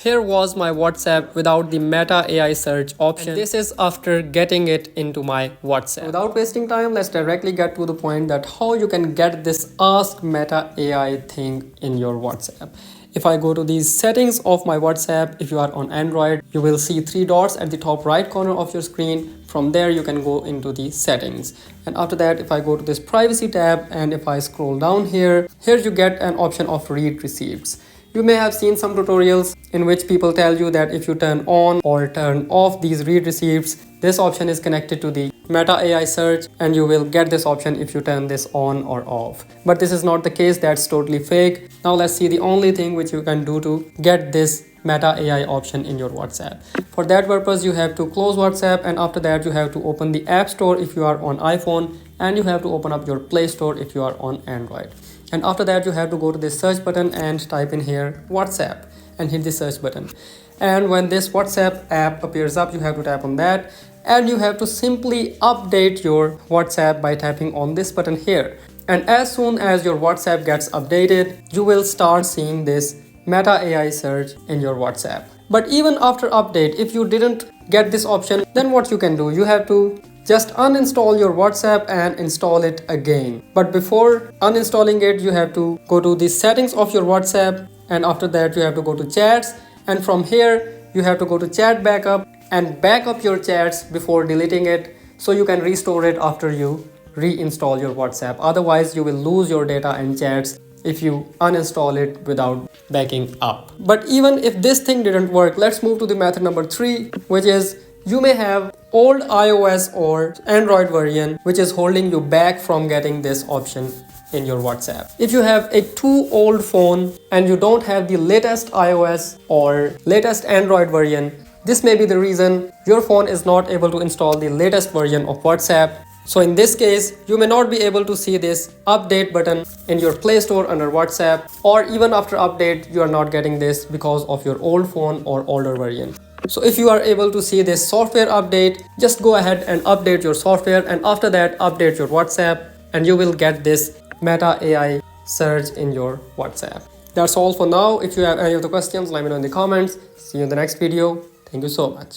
Here was my WhatsApp without the Meta AI search option. And this is after getting it into my WhatsApp. Without wasting time, let's directly get to the point that how you can get this Ask Meta AI thing in your WhatsApp. If I go to these settings of my WhatsApp, if you are on Android, you will see three dots at the top right corner of your screen. From there, you can go into the settings. And after that, if I go to this privacy tab and if I scroll down here you get an option of read receipts. You may have seen some tutorials in which people tell you that if you turn on or turn off these read receipts, this option is connected to the Meta AI search and you will get this option if you turn this on or off. But this is not the case, that's totally fake. Now let's see the only thing which you can do to get this Meta AI option in your WhatsApp. For that purpose, you have to close WhatsApp and after that you have to open the App Store if you are on iPhone and you have to open up your Play Store if you are on Android. And after that you have to go to this search button and type in here WhatsApp and hit the search button. And when this WhatsApp app appears up, you have to tap on that and you have to simply update your WhatsApp by tapping on this button here. And as soon as your WhatsApp gets updated, you will start seeing this Meta AI search in your WhatsApp. But even after update, if you didn't get this option, then what you can do, you have to just uninstall your WhatsApp and install it again. But before uninstalling it, you have to go to the settings of your WhatsApp and after that you have to go to chats and from here you have to go to chat backup and back up your chats before deleting it so you can restore it after you reinstall your WhatsApp. Otherwise you will lose your data and chats if you uninstall it without backing up. But even if this thing didn't work, let's move to the method number 3, which is you may have old iOS or Android version which is holding you back from getting this option in your WhatsApp. If you have a too old phone and you don't have the latest iOS or latest Android version, this may be the reason your phone is not able to install the latest version of WhatsApp. So in this case, you may not be able to see this update button in your Play Store under WhatsApp, or even after update, you are not getting this because of your old phone or older version. So if you are able to see this software update, just go ahead and update your software and after that update your WhatsApp and you will get this Meta AI search in your WhatsApp. That's all for now. If you have any other questions, let me know in the comments. See you in the next video. Thank you so much.